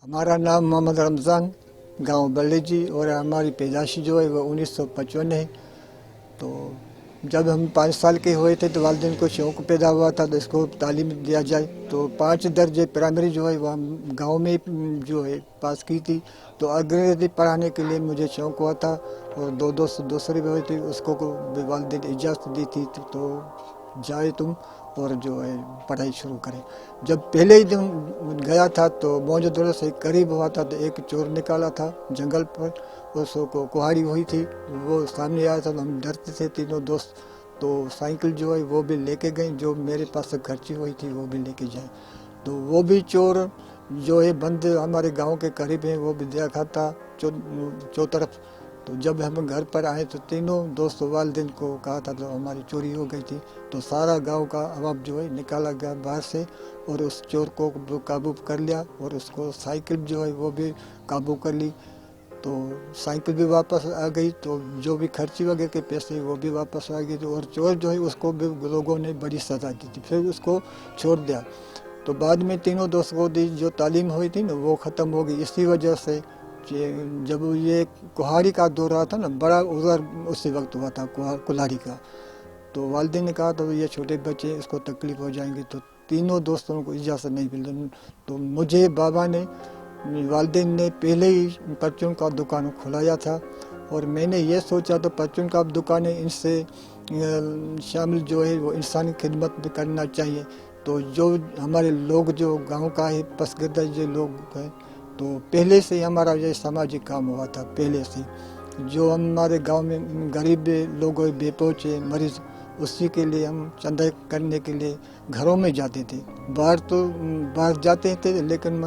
हमारा नाम मोहम्मद रमज़ान, गांव बल्लेजी, और हमारी पैदाइश जो है वो 1955 है। तो जब हम 5 साल के हुए थे तो वालिदैन को शौक़ पैदा हुआ था तो इसको तालीम दिया जाए। तो 5 दर्जे प्राइमरी जो है वो हम गाँव में जो है पास की थी। तो अंग्रेज़ी पढ़ाने के लिए मुझे शौक़ हुआ था, और 2 दोस्त दूसरे भी हुए थे, उसको भी वालिदैन इजाज़त दी थी तो जाए तुम और जो है पढ़ाई शुरू करें। जब पहले ही दिन गया था तो मौजूद से करीब हुआ था तो एक चोर निकाला था जंगल पर, उसको कुहाड़ी हुई थी, वो सामने आया था तो हम डरते थे तीनों दोस्त। तो साइकिल जो है वो भी लेके गए, जो मेरे पास से खर्ची हुई थी वो भी लेके जाए। तो वो भी चोर जो है बंद हमारे गांव के करीब है, वो भी देखा था चौतरफ। तो जब हम घर पर आए तो तीनों दोस्त वालिदैन को कहा था तो हमारी चोरी हो गई थी। तो सारा गांव का अवाब जो है निकाला गया बाहर से, और उस चोर को काबू कर लिया, और उसको साइकिल जो है वो भी काबू कर ली। तो साइकिल भी वापस आ गई, तो जो भी खर्ची वगैरह के पैसे वो भी वापस आ गए। तो और चोर जो है उसको भी लोगों ने बड़ी सज़ा दी थी, फिर उसको छोड़ दिया। तो बाद में तीनों दोस्तों को दी जो तालीम हुई थी ना वो ख़त्म हो गई इसी वजह से कि जब ये कुहाड़ी का दौर रहा था ना, बड़ा उधर उसी वक्त हुआ था कुल्हाड़ी का। तो वालिदैन ने कहा तो ये छोटे बच्चे इसको तकलीफ़ हो जाएंगी, तो तीनों दोस्तों को इजाज़त नहीं मिली। तो मुझे बाबा ने वालिदैन ने पहले ही परचून का दुकान खुलाया था, और मैंने ये सोचा तो परचून का दुकान है, इनसे शामिल जो है वो इंसानी खिदमत भी करना चाहिए। तो जो हमारे लोग जो गांव का है पसगर्दा जो लोग हैं, तो पहले से ही हमारा ये सामाजिक काम हुआ था। पहले से जो हमारे गांव में गरीब लोग बेपहुँच मरीज़, उसी के लिए हम चंदा करने के लिए घरों में जाते थे। बाहर जाते थे लेकिन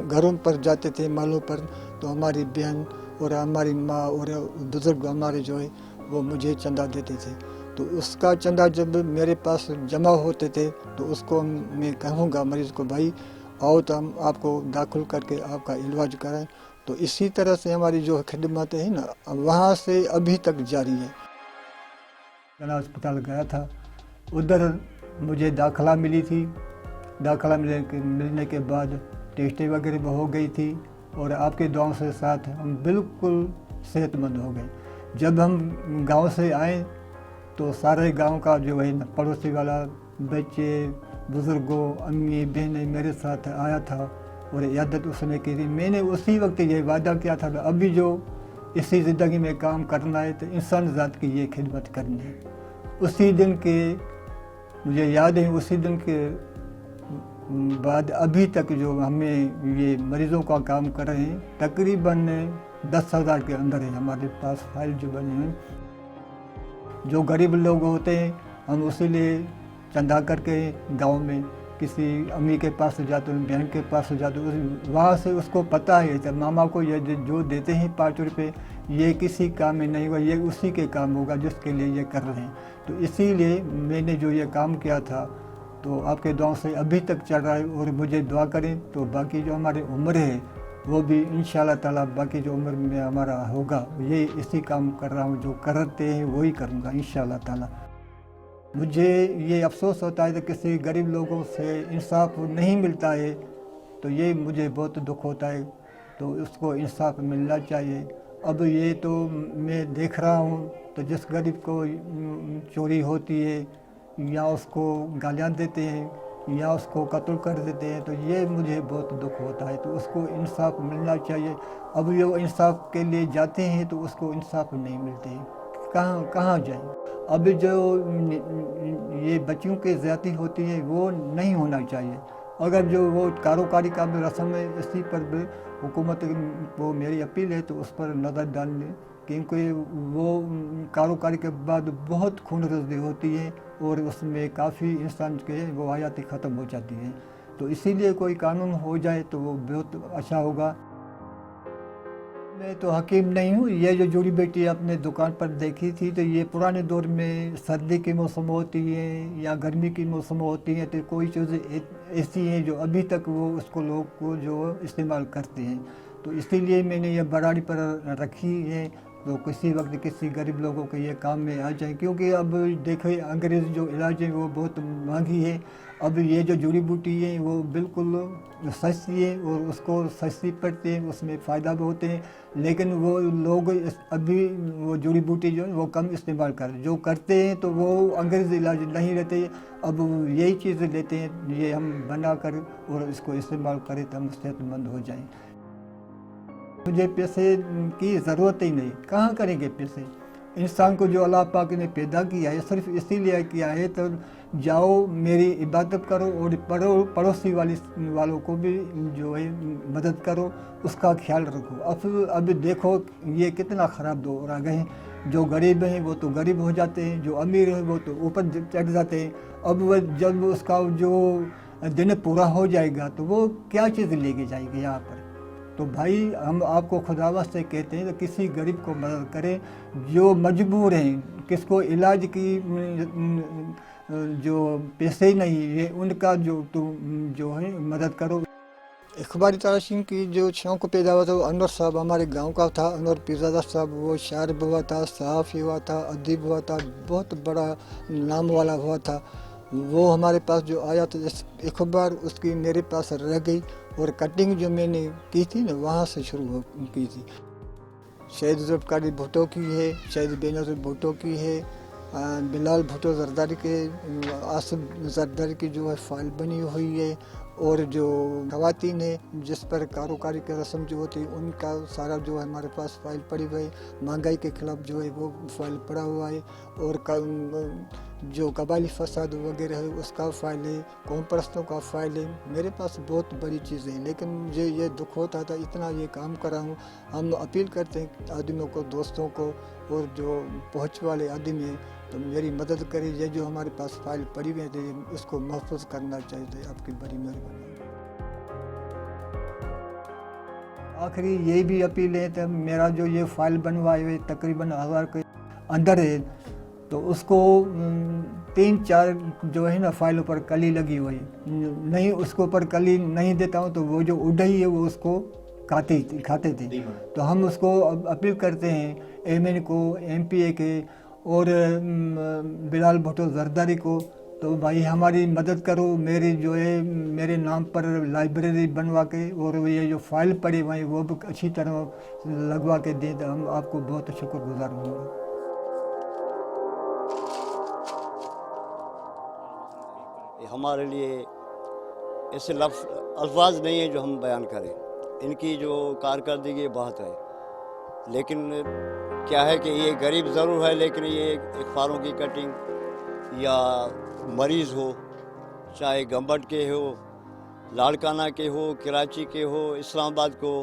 घरों पर जाते थे, मालों पर। तो हमारी बहन और हमारी माँ और बुज़ुर्ग हमारे जो है वो मुझे चंदा देते थे। तो उसका चंदा जब मेरे पास जमा होते थे तो उसको मैं कहूँगा मरीज़ को, भाई आओ तो हम आपको दाखिल करके आपका इलाज कराएं। तो इसी तरह से हमारी जो खिदमत है ना, वहाँ से अभी तक जारी है। जना अस्पताल गया था, उधर मुझे दाखिला मिली थी। दाखिला मिलने के बाद टेस्टें वगैरह भी हो गई थी, और आपके दुआओं से साथ हम बिल्कुल सेहतमंद हो गए। जब हम गांव से आए तो सारे गांव का जो है पड़ोसी वाला, बच्चे, बुज़ुर्गों, अम्मी, बहनें मेरे साथ आया था, और इयादत उसने की थी। मैंने उसी वक्त ये वादा किया था कि अभी जो इसी ज़िंदगी में काम करना है तो इंसान ज़ात की ये खिदमत करनी है। उसी दिन के मुझे याद है, उसी दिन के बाद अभी तक जो हमें ये मरीज़ों का काम कर रहे हैं, तकरीबन 10,000 के अंदर है हमारे पास फाइल जो बनी है। जो गरीब लोग होते हैं हम उसी लिए चंदा करके गांव में किसी अम्मी के पास जाते हैं, बहन के पास जाते हैं, वहाँ से उसको पता है जब मामा को ये जो देते हैं 5 रुपये, ये किसी काम में नहीं होगा, ये उसी के काम होगा जिसके लिए ये कर रहे हैं। तो इसीलिए मैंने जो ये काम किया था तो आपके दुआओं से अभी तक चल रहा है, और मुझे दुआ करें तो बाकी जो हमारी उम्र है वो भी इंशाल्लाह ताला बाकी जो उम्र में हमारा होगा ये इसी काम कर रहा हूँ, जो करते हैं वही करूँगा इंशाल्लाह ताला। मुझे ये अफसोस होता है कि किसी गरीब लोगों से इंसाफ नहीं मिलता है, तो ये मुझे बहुत दुख होता है। तो उसको इंसाफ मिलना चाहिए। अब ये तो मैं देख रहा हूँ तो जिस गरीब को चोरी होती है या उसको गालियाँ देते हैं या उसको कत्ल कर देते हैं, तो ये मुझे बहुत दुख होता है। तो उसको इंसाफ मिलना चाहिए। अब ये इंसाफ के लिए जाते हैं तो उसको इंसाफ नहीं मिलते, कहाँ कहाँ जाए। अब जो ये बच्चियों की ज़्यादती होती है वो नहीं होना चाहिए। अगर जो वो कारोबारी का भी रस्म है, इसी पर भी हुकूमत को मेरी अपील है तो उस पर नज़र डालने, क्योंकि वो कारोबारी के बाद बहुत खूनरेज़ी होती है और उसमें काफ़ी इंसान के वो हयाती ख़त्म हो जाती है। तो इसीलिए कोई कानून हो जाए तो वो बहुत अच्छा होगा। मैं तो हकीम नहीं हूँ। ये जो जड़ी बूटी अपने दुकान पर देखी थी तो ये पुराने दौर में सर्दी की मौसम होती है या गर्मी की मौसम होती है, तो कोई चीज़ ऐसी है जो अभी तक वो उसको लोग को जो इस्तेमाल करते हैं। तो इसीलिए मैंने ये बराड़ी पर रखी है तो किसी वक्त किसी गरीब लोगों के ये काम में आ जाए, क्योंकि अब देखिए अंग्रेज़ जो इलाज है वो बहुत महंगी है। अब ये जो जड़ी बूटी है वो बिल्कुल सस्ती है और उसको सस्ती पड़ती है, उसमें फ़ायदा भी होते हैं, लेकिन वो लोग अभी वो जड़ी बूटी जो है वो कम इस्तेमाल जो करते हैं, तो वो अंग्रेज़ इलाज नहीं रहते। अब यही चीज़ लेते हैं, ये हम बना कर और इसको इस्तेमाल करें तो हम सेहतमंद हो जाएं। मुझे पैसे की ज़रूरत ही नहीं, कहाँ करेंगे पैसे। इंसान को जो अल्लाह पाक ने पैदा किया है सिर्फ इसीलिए किया है, तो जाओ मेरी इबादत करो और पड़ोसी वालों को भी जो है मदद करो, उसका ख्याल रखो। अब देखो ये कितना ख़राब दौर आ गए हैं। जो गरीब हैं वो तो गरीब हो जाते हैं, जो अमीर हैं वो तो ऊपर चढ़ जाते हैं। अब वो जब उसका जो दिन पूरा हो जाएगा तो वो क्या चीज़ लेके जाएगी यहाँ पर। तो भाई हम आपको खुदावत से कहते हैं तो किसी गरीब को मदद करें, जो मजबूर हैं, किसको इलाज की जो पैसे नहीं है उनका जो है मदद करो। इकबारी तराशिन की जो शौक़ पैदा हुआ था वो अनवर साहब हमारे गांव का था। अनवर पीरज़ादा साहब वो शायर भी हुआ था, सहाफ़ी हुआ था, अदीब हुआ था, बहुत बड़ा नाम वाला हुआ था। वो हमारे पास जो आया तो इकबार उसकी मेरे पास रह गई और कटिंग जो मैंने की थी ना वहाँ से शुरू की थी। शहीद ज़ुल्फ़िकार भुट्टो की है, शहीद बेनज़ीर भुट्टो की है, बिलाल भुट्टो ज़रदारी के, आसिफ ज़रदारी की जो है फ़ाइल बनी हुई है। और जो ख़वातीन है जिस पर कारोकारी की रस्म जो होती है उनका सारा जो है हमारे पास फ़ाइल पड़ी हुई है। महंगाई के ख़िलाफ़ जो है वो फ़ाइल पड़ा हुआ है। और जो कबायली फसाद वगैरह है उसका फ़ाइल है, कौम परस्तों का फ़ाइल है। मेरे पास बहुत बड़ी चीज़ें हैं, लेकिन मुझे ये दुख होता था इतना ये काम करा हूँ। हम अपील करते हैं आदमियों को, दोस्तों को, और जो पहुँच वाले आदमी हैं तो मेरी मदद करें। ये जो हमारे पास फ़ाइल पड़ी हुई है उसको महफूज करना चाहिए। आपकी बड़ी मेहरबानी। आखिरी ये भी अपील है कि मेरा जो ये फ़ाइल बनवाए हुए तकरीबन 1000 के अंदर है, तो उसको 3-4 जो है ना फाइलों पर कली लगी हुई नहीं, उसको ऊपर कली नहीं देता हूँ तो वो जो उड़ई है वो उसको खाते थे। तो हम उसको अपील करते हैं एमएन को, एमपीए के और बिलाल भुट्टो ज़रदारी को, तो भाई हमारी मदद करो। मेरी जो है मेरे नाम पर लाइब्रेरी बनवा के और ये जो फाइल पड़ी हुई वो भी अच्छी तरह लगवा के दें तो हम आपको बहुत शुक्रगुजार होंगे। हमारे लिए ऐसे अल्फाज नहीं है जो हम बयान करें। इनकी जो कारकर्दगी बहुत है, लेकिन क्या है कि ये गरीब ज़रूर है, लेकिन ये अखबारों की कटिंग या मरीज़ हो, चाहे गंबट के हो, लाड़काना के हो, कराची के हो, इस्लामाबाद को,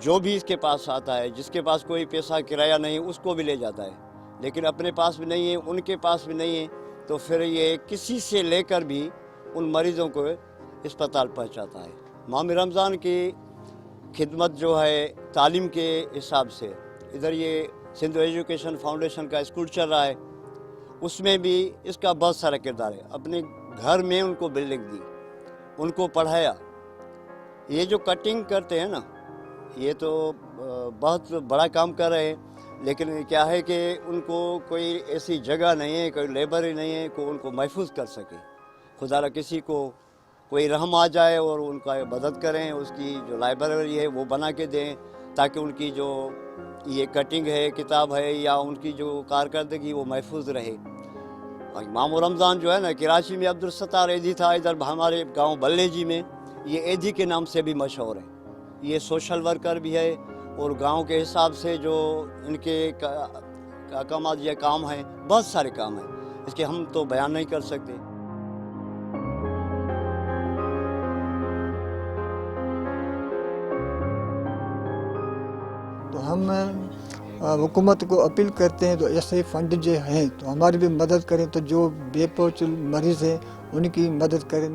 जो भी इसके पास आता है, जिसके पास कोई पैसा किराया नहीं उसको भी ले जाता है, लेकिन अपने पास भी नहीं है, उनके पास भी नहीं है, तो फिर ये किसी से लेकर भी उन मरीज़ों को अस्पताल पहुंचाता है। माह रमज़ान की खिदमत जो है तालीम के हिसाब से, इधर ये सिंधु एजुकेशन फाउंडेशन का स्कूल चल रहा है, उसमें भी इसका बहुत सारा किरदार है। अपने घर में उनको बिल्डिंग दी, उनको पढ़ाया। ये जो कटिंग करते हैं ना, ये तो बहुत बड़ा काम कर रहे हैं, लेकिन क्या है कि उनको कोई ऐसी जगह नहीं है, कोई लेबर ही नहीं है को उनको महफूज कर सके। खुदा न किसी को कोई रहम आ जाए और उनका मदद करें, उसकी जो लाइब्रेरी है वो बना के दें, ताकि उनकी जो ये कटिंग है, किताब है, या उनकी जो कारकर्दगी वो महफूज रहे। माह रमज़ान जो है ना, कराची में अब्दुल सत्तार एधी था, इधर हमारे गांव बल्लेजी में ये एधी के नाम से भी मशहूर है। ये सोशल वर्कर भी है और गांव के हिसाब से जो इनके कामात या काम है, बहुत सारे काम हैं, इसके हम तो बयान नहीं कर सकते। तो हम हुकूमत को अपील करते हैं तो ऐसे फंड जो हैं तो हमारी भी मदद करें, तो जो बेपहुँच मरीज़ हैं उनकी मदद करें।